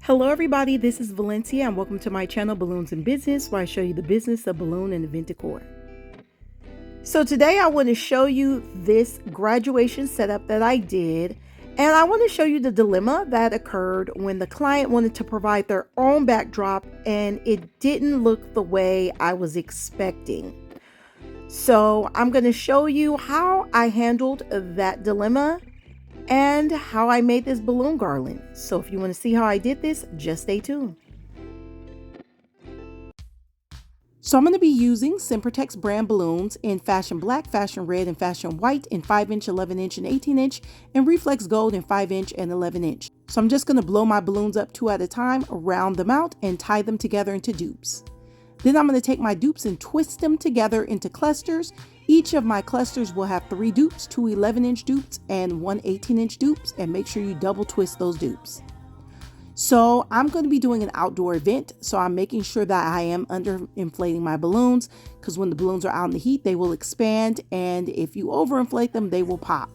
Hello everybody, this is Valencia and welcome to my channel Balloons in Business, where I show you the business of balloon and event decor. So today I want to show you this graduation setup that I did, and I want to show you the dilemma that occurred when the client wanted to provide their own backdrop and it didn't look the way I was expecting. So I'm going to show you how I handled that dilemma and how I made this balloon garland. So if you want to see how I did this, just stay tuned. So I'm going to be using Sempertex brand balloons in fashion black, fashion red, and fashion white in 5-inch, 11-inch, and 18-inch, and reflex gold in 5-inch and 11-inch. So I'm just going to blow my balloons up 2 at a time, round them out, and tie them together into dupes. Then I'm going to take my dupes and twist them together into clusters. Each of my clusters will have 3 dupes, 2 11-inch dupes and 1 18-inch dupes, and make sure you double twist those dupes. So I'm going to be doing an outdoor event, so I'm making sure that I am under inflating my balloons, because when the balloons are out in the heat, they will expand, and if you overinflate them, they will pop.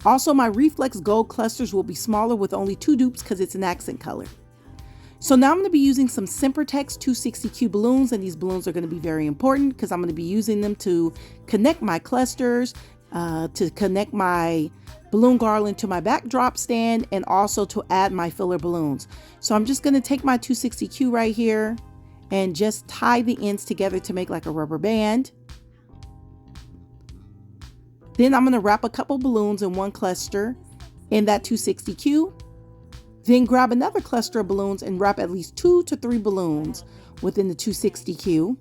Also, my reflex gold clusters will be smaller with only 2 dupes because it's an accent color. So now I'm going to be using some Sempertex 260Q balloons, and these balloons are going to be very important because I'm going to be using them to connect my clusters, to connect my balloon garland to my backdrop stand, and also to add my filler balloons. So I'm just going to take my 260Q right here and just tie the ends together to make like a rubber band. Then I'm going to wrap a couple balloons in one cluster in that 260Q. Then grab another cluster of balloons and wrap at least 2 to 3 balloons within the 260Q.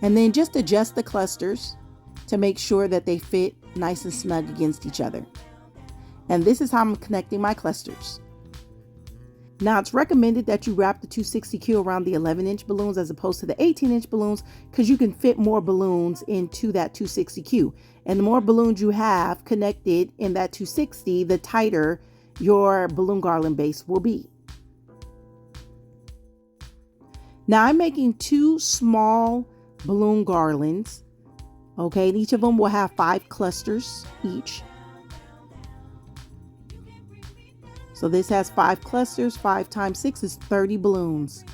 And then just adjust the clusters to make sure that they fit nice and snug against each other. And this is how I'm connecting my clusters. Now it's recommended that you wrap the 260Q around the 11-inch balloons as opposed to the 18-inch balloons, because you can fit more balloons into that 260Q. And the more balloons you have connected in that 260, the tighter your balloon garland base will be. Now I'm making 2 small balloon garlands. Okay, and each of them will have 5 clusters each. So this has 5 clusters. 5 times 6 is 30 balloons.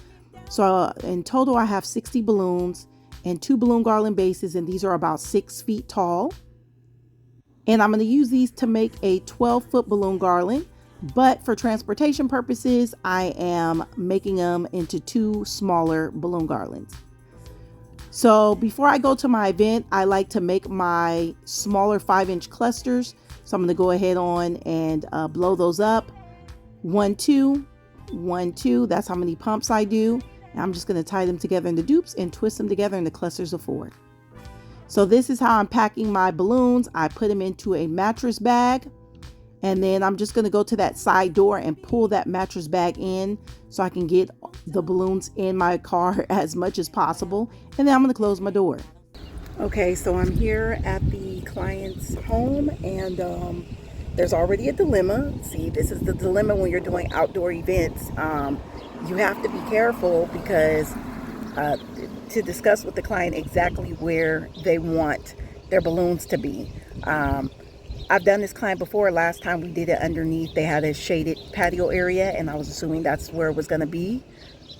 So in total, I have 60 balloons and 2 balloon garland bases, and these are about 6 feet tall. And I'm going to use these to make a 12-foot balloon garland, but for transportation purposes, I am making them into 2 smaller balloon garlands. So before I go to my event, I like to make my smaller 5-inch clusters. So I'm going to go ahead on and blow those up. 1, 2, 1, 2. That's how many pumps I do. And I'm just going to tie them together in the dupes and twist them together in the clusters of 4. So this is how I'm packing my balloons. I put them into a mattress bag, and then I'm just going to go to that side door and pull that mattress bag in so I can get the balloons in my car as much as possible. And then I'm going to close my door. Okay, so I'm here at the client's home, and there's already a dilemma. See, this is the dilemma when you're doing outdoor events. You have to be careful because to discuss with the client exactly where they want their balloons to be. I've done this client before. Last time we did it underneath, they had a shaded patio area, and I was assuming that's where it was going to be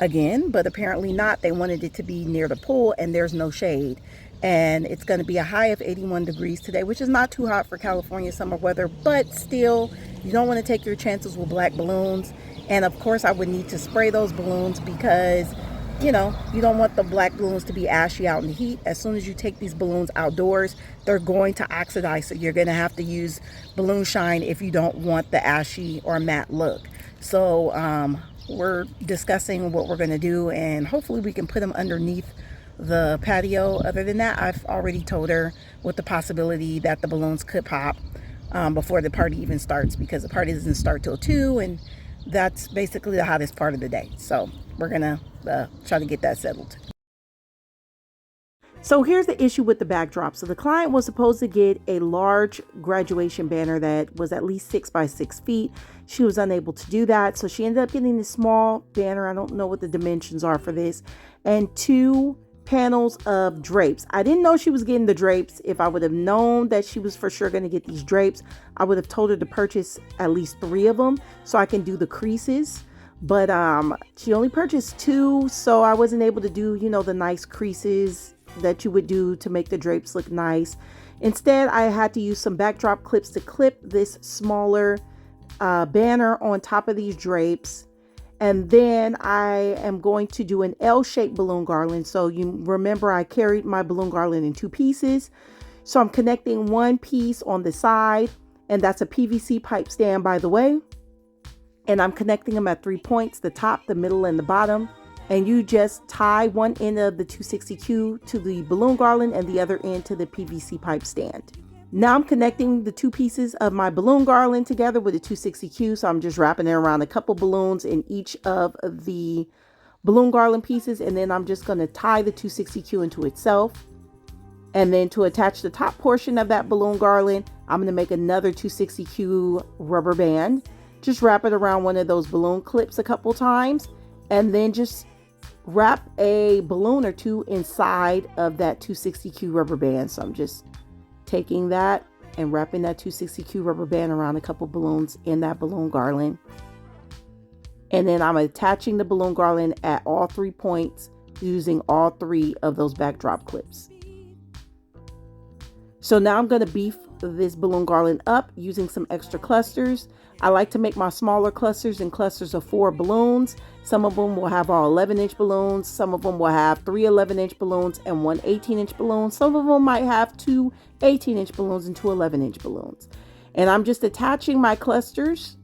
again, but apparently not. They wanted it to be near the pool, and there's no shade. And it's going to be a high of 81 degrees today, which is not too hot for California summer weather, but still, you don't want to take your chances with black balloons. And of course, I would need to spray those balloons because, you know, you don't want the black balloons to be ashy out in the heat. As soon as you take these balloons outdoors, they're going to oxidize. So you're going to have to use balloon shine if you don't want the ashy or matte look. So we're discussing what we're going to do, and hopefully we can put them underneath the patio. Other than that, I've already told her with the possibility that the balloons could pop before the party even starts, because the party doesn't start till 2, and that's basically the hottest part of the day. So we're gonna try to get that settled. So here's the issue with the backdrop. So the client was supposed to get a large graduation banner that was at least 6 by 6 feet. She was unable to do that, so she ended up getting this small banner. I don't know what the dimensions are for this, and 2 panels of drapes. I didn't know she was getting the drapes. If I would have known that she was for sure going to get these drapes, I would have told her to purchase at least 3 of them so I can do the creases. But she only purchased 2, so I wasn't able to do, you know, the nice creases that you would do to make the drapes look nice. Instead, I had to use some backdrop clips to clip this smaller banner on top of these drapes. And then I am going to do an L-shaped balloon garland. So you remember I carried my balloon garland in 2 pieces. So I'm connecting one piece on the side, and that's a PVC pipe stand, by the way. And I'm connecting them at 3 points, the top, the middle, and the bottom. And you just tie one end of the 260Q to the balloon garland and the other end to the PVC pipe stand. Now I'm connecting the 2 pieces of my balloon garland together with the 260Q. So I'm just wrapping it around a couple balloons in each of the balloon garland pieces. And then I'm just going to tie the 260Q into itself. And then to attach the top portion of that balloon garland, I'm going to make another 260Q rubber band. Just wrap it around one of those balloon clips a couple times. And then just wrap a balloon or 2 inside of that 260Q rubber band. So I'm just taking that and wrapping that 260Q rubber band around a couple balloons in that balloon garland. And then I'm attaching the balloon garland at all 3 points using all 3 of those backdrop clips. So now I'm going to beef this balloon garland up using some extra clusters. I like to make my smaller clusters in clusters of 4 balloons. Some of them will have all 11-inch balloons. Some of them will have 3 11-inch balloons and 1 18-inch balloon. Some of them might have 2 18-inch balloons and 2 11-inch balloons. And I'm just attaching my clusters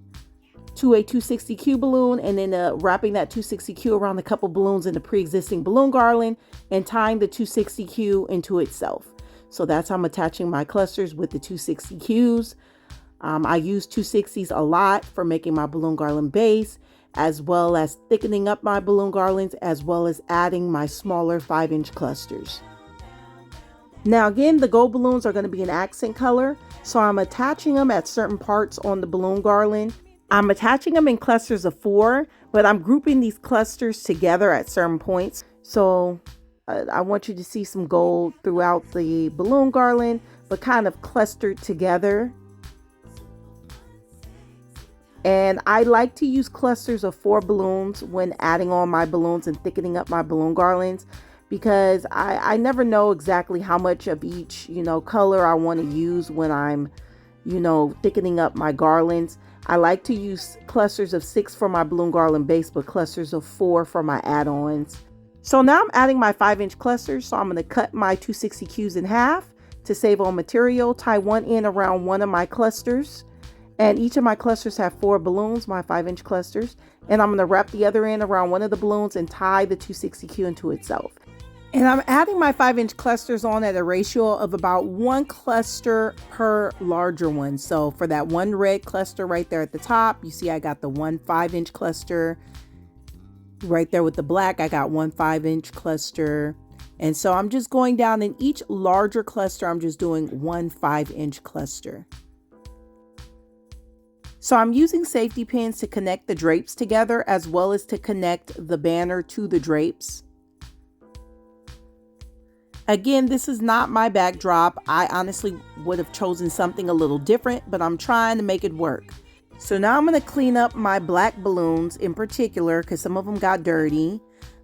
to a 260Q balloon and then wrapping that 260Q around a couple balloons in the pre-existing balloon garland and tying the 260Q into itself. So that's how I'm attaching my clusters with the 260Qs. I use 260s a lot for making my balloon garland base, as well as thickening up my balloon garlands, as well as adding my smaller 5-inch clusters. Now again, the gold balloons are going to be an accent color, so I'm attaching them at certain parts on the balloon garland. I'm attaching them in clusters of 4, but I'm grouping these clusters together at certain points. So I want you to see some gold throughout the balloon garland, but kind of clustered together. And I like to use clusters of 4 balloons when adding on my balloons and thickening up my balloon garlands, because I never know exactly how much of each, you know, color I want to use when I'm, you know, thickening up my garlands. I like to use clusters of 6 for my balloon garland base, but clusters of 4 for my add-ons. So now I'm adding my 5-inch clusters. So I'm going to cut my 260Qs in half to save on material, tie one end around one of my clusters. And each of my clusters have 4 balloons, my 5-inch clusters. And I'm going to wrap the other end around one of the balloons and tie the 260Q into itself. And I'm adding my 5-inch clusters on at a ratio of about 1 cluster per larger one. So for that one red cluster right there at the top, you see I got the 1 5-inch cluster. Right there with the black, I got 1 5-inch cluster. And so I'm just going down in each larger cluster, I'm just doing 1 5-inch cluster. So I'm using safety pins to connect the drapes together, as well as to connect the banner to the drapes. Again, this is not my backdrop. I honestly would have chosen something a little different, but I'm trying to make it work. So now I'm going to clean up my black balloons in particular, because some of them got dirty,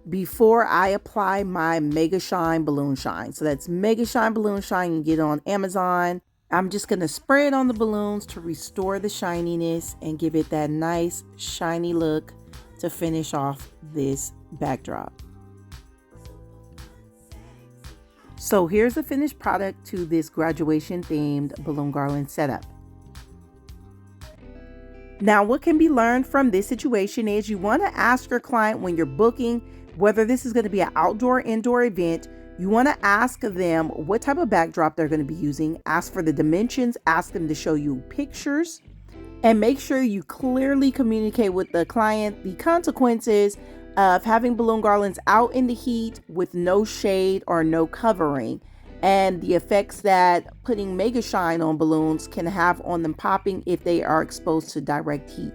before I apply my Mega Shine Balloon Shine. So that's Mega Shine Balloon Shine. You can get it on Amazon. I'm just going to spray it on the balloons to restore the shininess and give it that nice shiny look to finish off this backdrop. So here's the finished product to this graduation themed balloon garland setup. Now, what can be learned from this situation is you want to ask your client when you're booking whether this is going to be an outdoor or indoor event. You want to ask them what type of backdrop they're going to be using, ask for the dimensions, ask them to show you pictures, and make sure you clearly communicate with the client the consequences of having balloon garlands out in the heat with no shade or no covering, and the effects that putting Mega Shine on balloons can have on them popping if they are exposed to direct heat.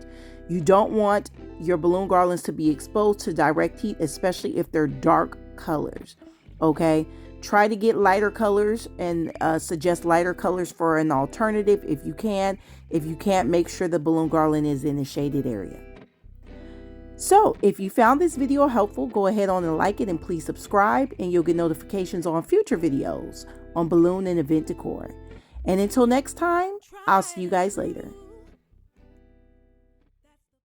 You don't want your balloon garlands to be exposed to direct heat, especially if they're dark colors. Okay, try to get lighter colors and suggest lighter colors for an alternative if you can. If you can't, make sure the balloon garland is in a shaded area. So if you found this video helpful, go ahead on and like it, and please subscribe, and you'll get notifications on future videos on balloon and event decor. And until next time, I'll see you guys later.